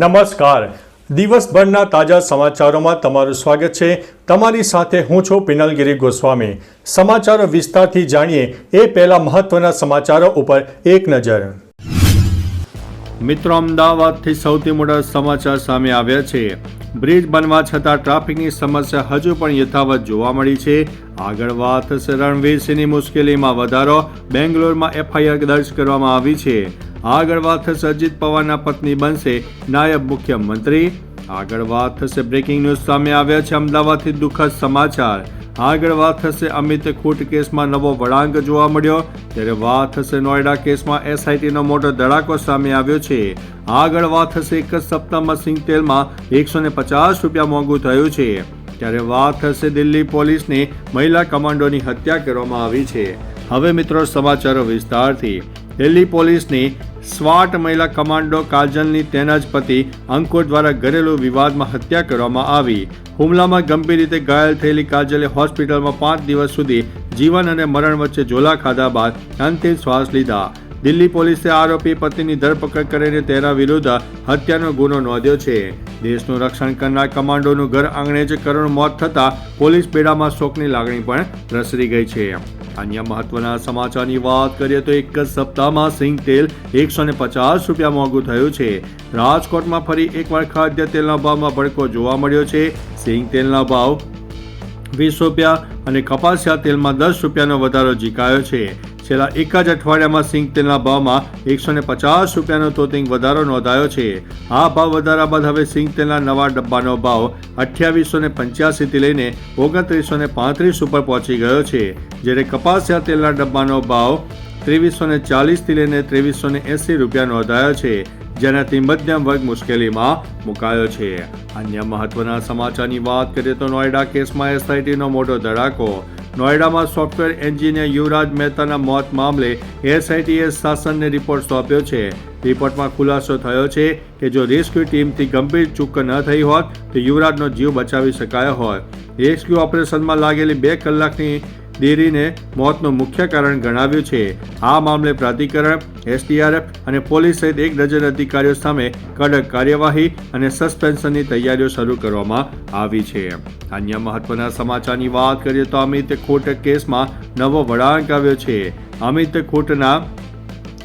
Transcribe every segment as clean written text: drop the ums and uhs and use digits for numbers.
નમસ્કાર. દિવસભરના તાજા સમાચારોમાં તમારું સ્વાગત છે. તમારી સાથે હું છું પિનલગીરી ગોસ્વામી. સમાચારો વિસ્તારથી જાણીએ એ પહેલા મહત્વના સમાચારો ઉપર એક નજર. મિત્રો, અમદાવાદથી સૌથી મોટા સમાચાર સામે આવ્યા છે. બ્રિજ બનવા છતાં ટ્રાફિકની સમસ્યા હજુ પણ યથાવત જોવા મળી છે. આગળ વાત થશે રણવીરસિંહની મુશ્કેલીમાં વધારો, બેંગ્લોરમાં FIR દર્જ કરવામાં આવી છે. આગળ વાત થશે અજીત પવારના પત્ની બનશે નાયબ મુખ્યમંત્રી. આગળ વાત થશે બ્રેકિંગ ન્યૂઝ સામે આવ્યા છે અમદાવાદથી દુઃખદ સમાચાર. આગળ વાત થશે અમિત ખૂટ કેસમાં નવો વળાંક જોવા મળ્યો. ત્યારે વાત થશે નોઈડા કેસમાં SITનો મોટો ધડાકો સામે આવ્યો છે. આગળ વાત થશે એક જ સપ્તાહમાં સિંગ તેલમાં 150 રૂપિયા મોંઘું થયું છે. ત્યારે વાત થશે દિલ્હી પોલીસની મહિલા કમાન્ડોની હત્યા કરવામાં આવી છે. હવે મિત્રો સમાચારો વિસ્તારથી. દિલ્હી પોલીસની સ્વાટ મહિલા કમાન્ડો કાજલની તેના જ પતિ અંકુર દ્વારા ઘરેલુ વિવાદમાં હત્યા કરવામાં આવી. હુમલામાં ગંભીર રીતે ઘાયલ થયેલી કાજલે હોસ્પિટલમાં 5 દિવસ સુધી જીવન અને મરણ વચ્ચે ઝોલા ખાધા બાદ અંતિમ શ્વાસ લીધા. દિલ્હી પોલીસે આરોપી પતિની ધરપકડ કરીને તેના વિરુદ્ધ હત્યાનો ગુનો નોંધ્યો છે. દેશનું રક્ષણ કરનાર કમાન્ડોનું ઘર આંગણે જ કરુણ મોત થતાં પોલીસ બેડામાં શોકની લાગણી પણ પ્રસરી ગઈ છે. અન્ય મહત્વના સમાચારની વાત કરીએ તો એક જ સપ્તાહમાં સિંગ તેલ 150 રૂપિયા મોંઘું થયું છે. રાજકોટમાં ફરી એકવાર ખાદ્ય તેલના ભાવમાં ભડકો જોવા મળ્યો છે. સિંગ તેલના ભાવ 20 રૂપિયા અને કપાસિયા તેલમાં 10 રૂપિયાનો વધારો ઝીકાયો છે. છેલ્લા એક જ અઠવાડિયામાં સિંગ તેલના ભાવમાં 150 રૂપિયાનો તોતિંગ વધારો નોંધાયો છે. આ ભાવ વધારા બાદ હવે સિંગ તેલના નવા ડબ્બાનો ભાવ 2885 થી લઈને 2935 ઉપર પહોંચી ગયો છે. જ્યારે કપાસિયા તેલના ડબ્બાનો ભાવ 2340 થી લઈને 2380 રૂપિયા નોંધાયો છે. જેનાથી મધ્યમ વર્ગ મુશ્કેલીમાં મુકાયો છે. અન્ય મહત્વના સમાચારની વાત કરીએ તો નોઈડા કેસમાં SITનો મોટો ધડાકો. નોઈડામાં સોફ્ટવેર એન્જિનિયર યુવરાજ મહેતાના મોત મામલે SITએ શાસનને રિપોર્ટ સોંપ્યો છે. રિપોર્ટમાં ખુલાસો થયો છે કે જો રેસ્ક્યુ ટીમથી ગંભીર ચૂક ન થઈ હોત તો યુવરાજનો જીવ બચાવી શકાયો હોત. રેસ્ક્યુ ઓપરેશનમાં લાગેલી 2 કલાકની દેરીને મોતનું મુખ્ય કારણ ગણાવ્યું છે. આ મામલે પ્રાધિકરણ, SDRF અને પોલીસ સહિત 1 ડઝન અધિકારીઓ સામે કડક કાર્યવાહી અને સસ્પેન્શનની તૈયારીઓ શરૂ કરવામાં આવી છે. અન્ય મહત્વના સમાચારની વાત કરીએ તો અમિત ખૂટ કેસમાં નવો વળાંક આવ્યો છે. અમિત ખૂટના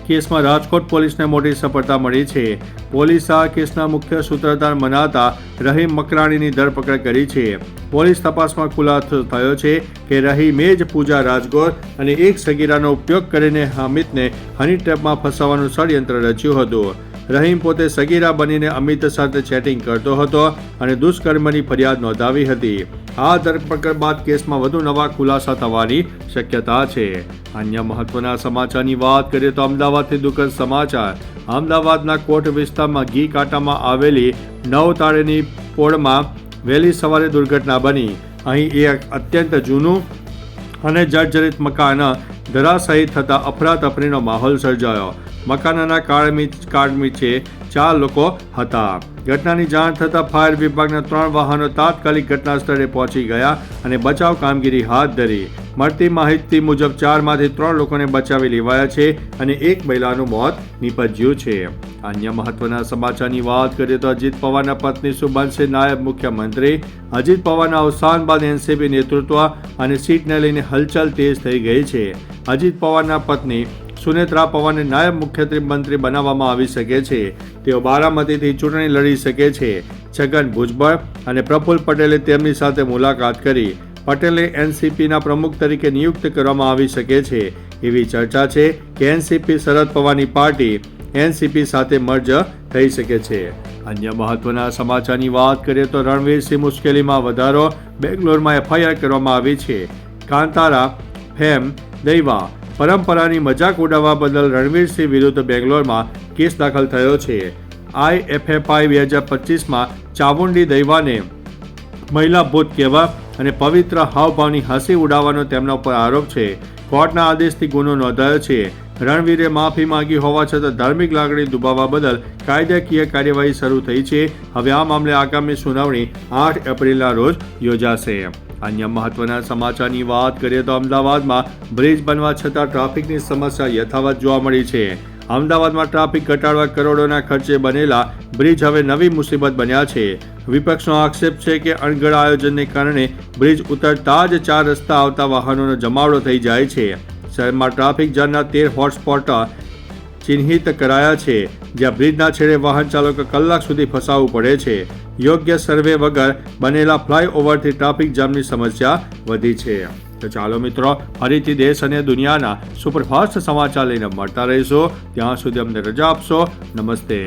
કેસમાં રાજકોટ પોલીસને મોટી સફળતા મળી છે. પોલીસે આ કેસના મુખ્ય સૂત્રધાર મનાતા રહીમ મકરાણીની ધરપકડ કરી છે. પોલીસ તપાસમાં ખુલાસો થયો છે કે રહીમે જ પૂજા રાજગોર અને એક સગીરાનો ઉપયોગ કરીને અમિતને હની ટ્રેપમાં ફસાવવાનું ષડયંત્ર રચ્યું હતું. રહીમ પોતે સગીરા બનીને અમિત સાથે ચેટિંગ કરતો હતો અને દુષ્કર્મની ફરિયાદ નોંધાવી હતી. આ ધરપકડ બાદ કેસમાં વધુ નવા ખુલાસા થવાની શક્યતા છે. અન્ય મહત્વના સમાચારની વાત કરીએ તો અમદાવાદથી દુઃખદ સમાચાર. અમદાવાદના કોટ વિસ્તારમાં ઘી કાંટામાં આવેલી 9 તાળીની પોળમાં વહેલી સવારે દુર્ઘટના બની. અહીં એક અત્યંત જૂનું અને જર્જરિત મકાન ધરાશાયી થતાં અફરાતફરીનો માહોલ સર્જાયો. મકાનના કાળમીચે 4 લોકો હતા. ઘટનાની જાણ થતાં ફાયર વિભાગના 3 વાહનો તાત્કાલિક ઘટના સ્થળે પહોંચી ગયા અને બચાવ કામગીરી હાથ ધરી. મળતી માહિતી મુજબ 4માંથી 3 લોકોને બચાવી લેવાયા છે અને એક મહિલાનું મોત નીપજ્યું છે. અન્ય મહત્વના સમાચારની વાત કરીએ તો અજીત પવારના પત્ની શું બનશે નાયબ મુખ્યમંત્રી. અજીત પવારના અવસાન બાદ NCP નેતૃત્વ અને સીટને લઈને હલચલ તેજ થઈ ગઈ છે. અજીત પવારના પત્ની સુનેત્રા પવારને નાયબ મુખ્યમંત્રી બનાવવામાં આવી શકે છે. તેઓ બારામતીથી ચૂંટણી લડી શકે છે. છગન ભુજબળ અને પ્રફુલ્લ પટેલે તેમની સાથે મુલાકાત કરી. પટેલને NCPના પ્રમુખ તરીકે નિયુક્ત કરવામાં આવી શકે છે. એવી ચર્ચા છે કે NCP શરદ પવારની પાર્ટી NCP સાથે મર્જ થઈ શકે છે. અન્ય મહત્વના સમાચારની વાત કરીએ તો રણવીરસિંહ મુશ્કેલીમાં વધારો, બેંગ્લોરમાં FIR કરવામાં આવી છે. કાંતારા ફેમ દૈવા પરંપરાની મજાક ઉડાવવા બદલ રણવીરસિંહ વિરુદ્ધ બેંગ્લોરમાં કેસ દાખલ થયો છે. IFFI 2025માં ચામુંડી દૈવાને મહિલા ભૂત કહેવા અને પવિત્ર હાવભાવની હસી ઉડાવવાનો તેમના પર આરોપ છે. કોર્ટના આદેશથી ગુનો નોંધાયો છે. રણવીરે માફી માંગી હોવા છતાં ધાર્મિક લાગણી દુભાવવા બદલ કાયદાકીય કાર્યવાહી શરૂ થઈ છે. હવે આ મામલે આગામી સુનાવણી 8 એપ્રિલના રોજ યોજાશે. અન્ય મહત્વના સમાચારની વાત કરીએ તો અમદાવાદમાં બ્રિજ બનવા છતાં ટ્રાફિકની સમસ્યા યથાવત જોવા મળી છે. અમદાવાદમાં ટ્રાફિક ઘટાડવા કરોડોના ખર્ચે બનેલા બ્રિજ હવે નવી મુસીબત બન્યા છે. વિપક્ષનો આક્ષેપ છે કે અણઘડ આયોજનને કારણે બ્રિજ ઉતરતા જ 4 રસ્તા આવતા વાહનોનો જમાવડો થઈ જાય છે. શહેરમાં ટ્રાફિક જામના 13 હોટસ્પોટ ચિહ્નિત કરાયા છે, જ્યાં બ્રિજના છેડે વાહન ચાલકો કલાક સુધી ફસાવવું પડે છે. યોગ્ય સર્વે વગર બનેલા ફ્લાયઓવરથી ટ્રાફિક જામની સમસ્યા વધી છે. તો ચાલો મિત્રો, ફરીથી દેશ અને દુનિયાના સુપરફાસ્ટ સમાચાર લઈને મળતા રહીશું. ત્યાં સુધી અમને રજા આપશો. નમસ્તે.